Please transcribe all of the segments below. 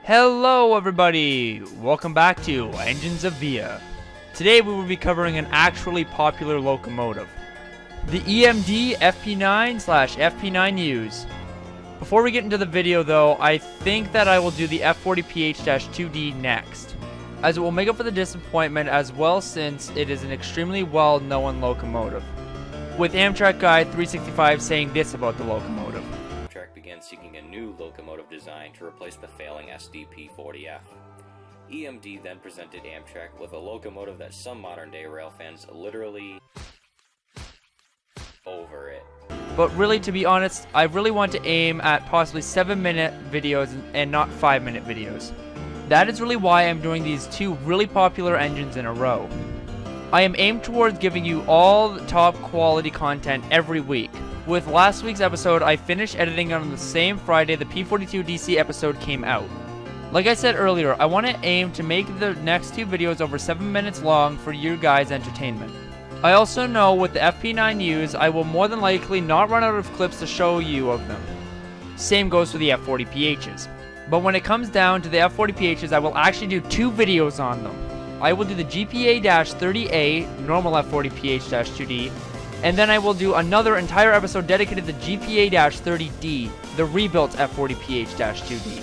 Hello everybody! Welcome back to Engines of VIA. Today we will be covering an actually popular locomotive, the EMD FP9/FP9Us. Before we get into the video though, I think that I will do the F40PH-2D next, as it will make up for the disappointment as well since it is an extremely well-known locomotive, with Amtrak Guide 365 saying this about the locomotive. Amtrak began seeking a new locomotive design to replace the failing SDP-40F. EMD then presented Amtrak with a locomotive that some modern-day rail fans literally over it. But really, to be honest, I really want to aim at possibly 7-minute videos and not 5-minute videos. That is really why I'm doing these two really popular engines in a row. I am aimed towards giving you all the top quality content every week. With last week's episode, I finished editing on the same Friday the P42DC episode came out. Like I said earlier, I want to aim to make the next two videos over 7 minutes long for your guys' entertainment. I also know with the FP9Us, I will more than likely not run out of clips to show you of them. Same goes for the F40PHs. But when it comes down to the F40PHs, I will actually do two videos on them. I will do the GPA-30A, normal F40PH-2D, and then I will do another entire episode dedicated to the GPA-30D, the rebuilt F40PH-2D.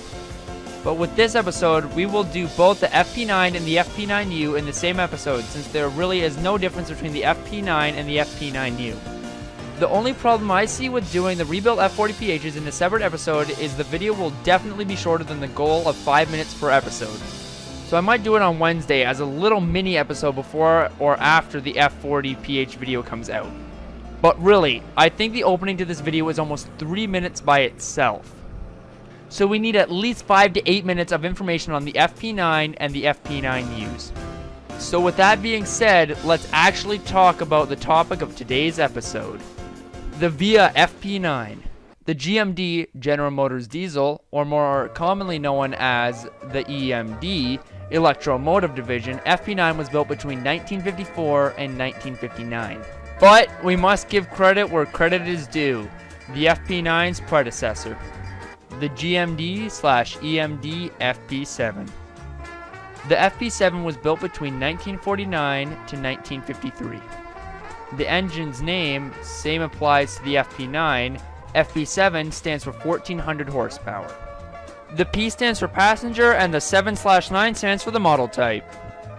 But with this episode, we will do both the FP9 and the FP9U in the same episode, since there really is no difference between the FP9 and the FP9U. The only problem I see with doing the rebuilt F40PHs in a separate episode is the video will definitely be shorter than the goal of 5 minutes per episode. So I might do it on Wednesday as a little mini episode before or after the F40PH video comes out. But really, I think the opening to this video is almost 3 minutes by itself. So we need at least 5 to 8 minutes of information on the FP9 and the FP9Us. So with that being said, let's actually talk about the topic of today's episode. The VIA FP9. The GMD, General Motors Diesel, or more commonly known as the EMD, Electromotive Division, FP9 was built between 1954 and 1959. But we must give credit where credit is due, the FP9's predecessor, the GMD/EMD FP7. The FP7 was built between 1949 to 1953. The engine's name, same applies to the FP9. FP7 stands for 1400 horsepower. The P stands for passenger and the 7/9 stands for the model type.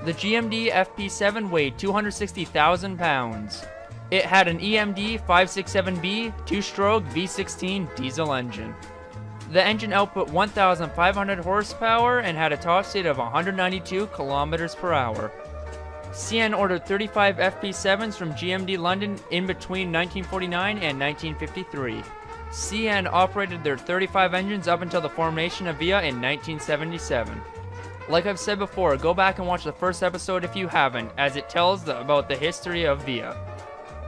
The GMD FP7 weighed 260,000 pounds. It had an EMD 567B 2-stroke V16 diesel engine. The engine output 1,500 horsepower and had a top speed of 192 kilometers per hour. CN ordered 35 FP7s from GMD London in between 1949 and 1953. CN operated their 35 engines up until the formation of VIA in 1977. Like I've said before, go back and watch the first episode if you haven't, as it tells about the history of VIA.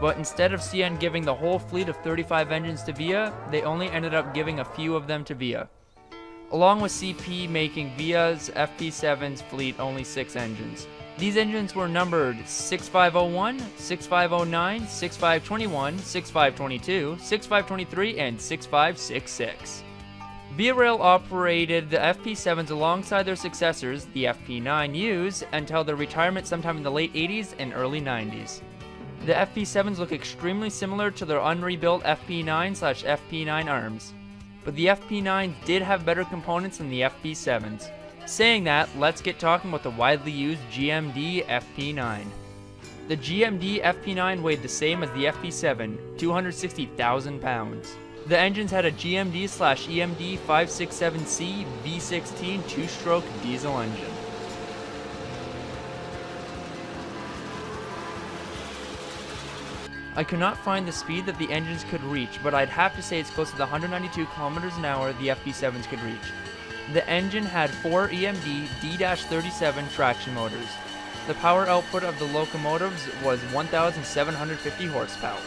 But instead of CN giving the whole fleet of 35 engines to VIA, they only ended up giving a few of them to VIA, along with CP making VIA's FP7's fleet only 6 engines. These engines were numbered 6501, 6509, 6521, 6522, 6523, and 6566. VIA Rail operated the FP7s alongside their successors, the FP9Us, until their retirement sometime in the late 80s and early 90s. The FP7s look extremely similar to their unrebuilt FP9/FP9 arms, but the FP9s did have better components than the FP7s. Saying that, let's get talking about the widely used GMD FP9. The GMD FP9 weighed the same as the FP7, 260,000 pounds. The engines had a GMD/EMD 567C V16 2-stroke diesel engine. I could not find the speed that the engines could reach, but I'd have to say it's close to the 192 kilometers an hour the FP7s could reach. The engine had 4 EMD D-37 traction motors. The power output of the locomotives was 1,750 horsepower.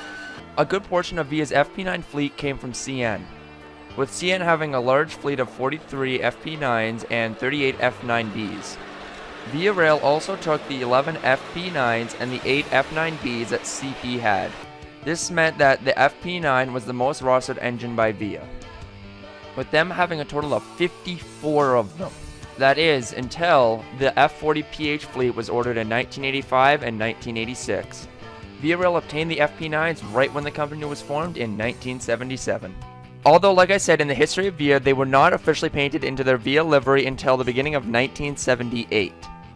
A good portion of VIA's FP9 fleet came from CN, with CN having a large fleet of 43 FP9s and 38 F9Bs. VIA Rail also took the 11 FP9s and the 8 F9Bs that CP had. This meant that the FP9 was the most rostered engine by VIA, with them having a total of 54 of them. That is, until the F40PH fleet was ordered in 1985 and 1986. Via Rail obtained the FP9s right when the company was formed in 1977. Although, like I said, in the history of Via, they were not officially painted into their Via livery until the beginning of 1978.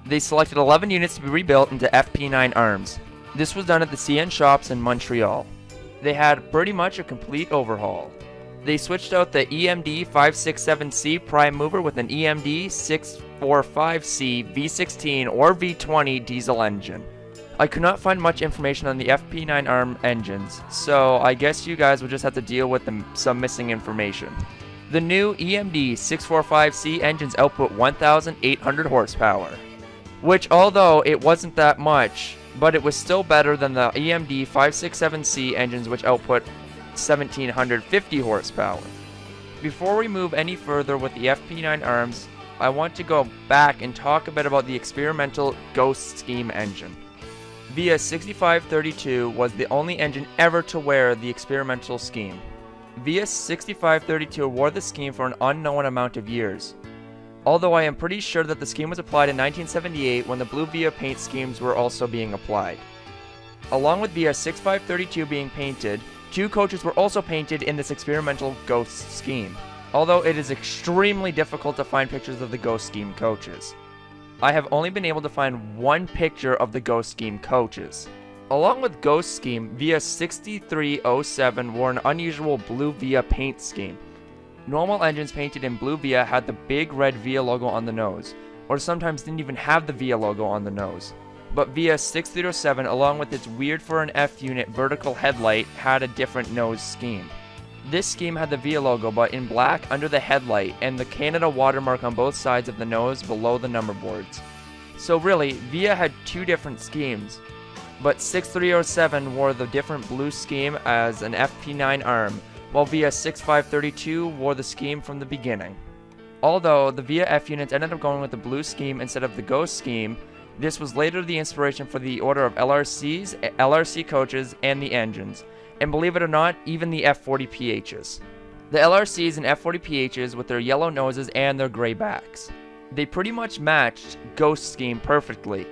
They selected 11 units to be rebuilt into FP9 arms. This was done at the CN shops in Montreal. They had pretty much a complete overhaul. They switched out the EMD 567C prime mover with an EMD 645C V16 or V20 diesel engine. I could not find much information on the FP9 ARM engines, so I guess you guys will just have to deal with some missing information. The new EMD 645C engines output 1,800 horsepower, which although it wasn't that much, but it was still better than the EMD 567C engines which output 1,750 horsepower. Before we move any further with the FP9 ARMs, I want to go back and talk a bit about the experimental Ghost Scheme engine. Via 6532 was the only engine ever to wear the experimental scheme. Via 6532 wore the scheme for an unknown amount of years, although I am pretty sure that the scheme was applied in 1978 when the blue Via paint schemes were also being applied. Along with Via 6532 being painted, 2 coaches were also painted in this experimental Ghost scheme, although it is extremely difficult to find pictures of the Ghost scheme coaches. I have only been able to find one picture of the Ghost scheme coaches. Along with Ghost scheme, Via 6307 wore an unusual blue Via paint scheme. Normal engines painted in blue Via had the big red Via logo on the nose, or sometimes didn't even have the Via logo on the nose. But Via 6307, along with its weird for an F unit vertical headlight, had a different nose scheme. This scheme had the Via logo but in black under the headlight and the Canada watermark on both sides of the nose below the number boards. So really, Via had 2 different schemes, but 6307 wore the different blue scheme as an FP9 arm, while Via 6532 wore the scheme from the beginning. Although the Via F units ended up going with the blue scheme instead of the Ghost scheme, this was later the inspiration for the order of LRCs, LRC coaches, and the engines, and believe it or not, even the F40PHs. The LRCs and F40PHs with their yellow noses and their gray backs. They pretty much matched Ghost scheme perfectly.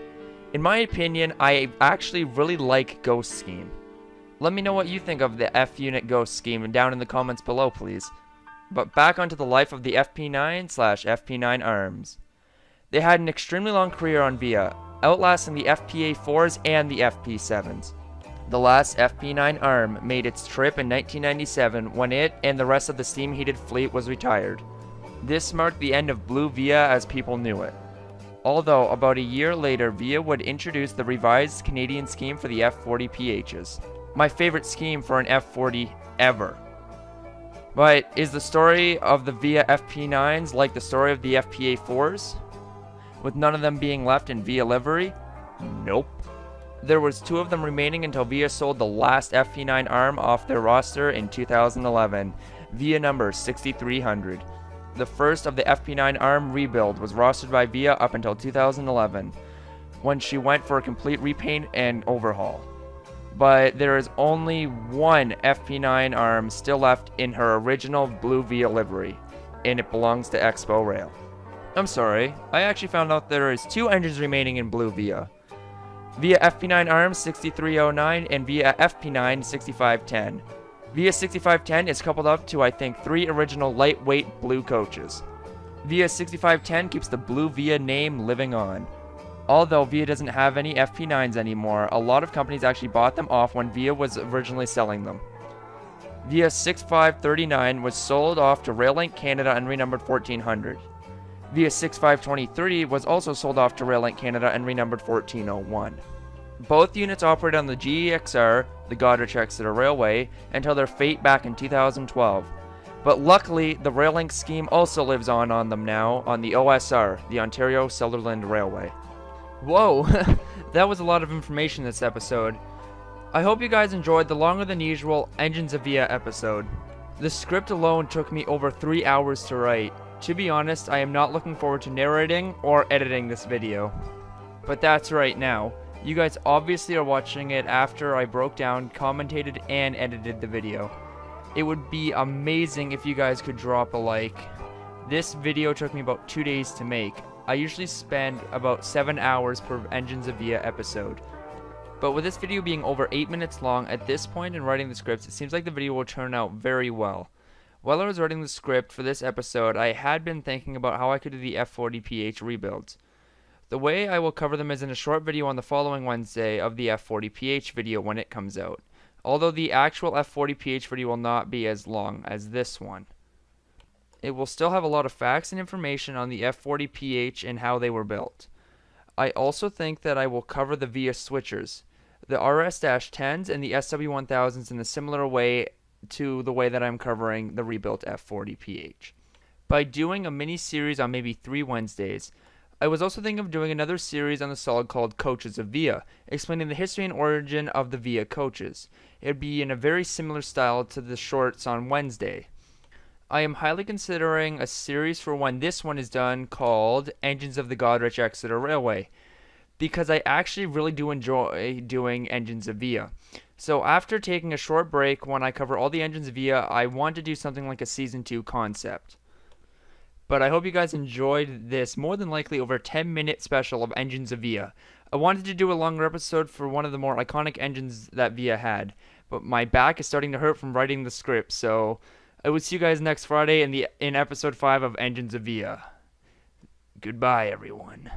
In my opinion, I actually really like Ghost scheme. Let me know what you think of the F unit Ghost scheme down in the comments below, please. But back onto the life of the FP9/FP9 arms. They had an extremely long career on Via, outlasting the FPA4s and the FP7s. The last FP9 arm made its trip in 1997 when it and the rest of the steam-heated fleet was retired. This marked the end of blue Via as people knew it. Although, about a year later, Via would introduce the revised Canadian scheme for the F40PHs. My favorite scheme for an F40 ever. But is the story of the Via FP9s like the story of the FPA4s? With none of them being left in Via livery? Nope. There was 2 of them remaining until Via sold the last FP9 arm off their roster in 2011, Via number 6300. The first of the FP9 arm rebuild was rostered by Via up until 2011, when she went for a complete repaint and overhaul. But there is only one FP9 arm still left in her original blue Via livery, and it belongs to Expo Rail. I'm sorry, I actually found out there is 2 engines remaining in blue Via. Via FP9 arms 6309 and Via FP9 6510. Via 6510 is coupled up to I think 3 original lightweight blue coaches. Via 6510 keeps the blue Via name living on. Although Via doesn't have any FP9s anymore, a lot of companies actually bought them off when Via was originally selling them. Via 6539 was sold off to RailLink Canada and renumbered 1400. Via 6523 was also sold off to RailLink Canada and renumbered 1401. Both units operated on the GEXR, the Goderich Exeter Railway, until their fate back in 2012. But luckily, the RailLink scheme also lives on them now on the OSR, the Ontario Sutherland Railway. Whoa, that was a lot of information this episode. I hope you guys enjoyed the longer than usual Engines of Via episode. The script alone took me over 3 hours to write. To be honest, I am not looking forward to narrating or editing this video. But that's right now. You guys obviously are watching it after I broke down, commentated, and edited the video. It would be amazing if you guys could drop a like. This video took me about 2 days to make. I usually spend about 7 hours per Engines of VIA episode. But with this video being over 8 minutes long, at this point in writing the scripts, it seems like the video will turn out very well. While I was writing the script for this episode, I had been thinking about how I could do the F40PH rebuilds. The way I will cover them is in a short video on the following Wednesday of the F40PH video when it comes out. Although the actual F40PH video will not be as long as this one. It will still have a lot of facts and information on the F40PH and how they were built. I also think that I will cover the VIA switchers, the RS-10s and the SW1000s in a similar way to the way that I'm covering the rebuilt F40PH. By doing a mini series on maybe 3 Wednesdays, I was also thinking of doing another series on the solid called Coaches of VIA, explaining the history and origin of the VIA coaches. It would be in a very similar style to the shorts on Wednesday. I am highly considering a series for when this one is done called Engines of the Godrich Exeter Railway, because I actually really do enjoy doing Engines of VIA. So after taking a short break when I cover all the Engines of VIA, I want to do something like a Season 2 concept. But I hope you guys enjoyed this more than likely over 10-minute special of Engines of VIA. I wanted to do a longer episode for one of the more iconic engines that VIA had, but my back is starting to hurt from writing the script, so I will see you guys next Friday in episode 5 of Engines of VIA. Goodbye, everyone.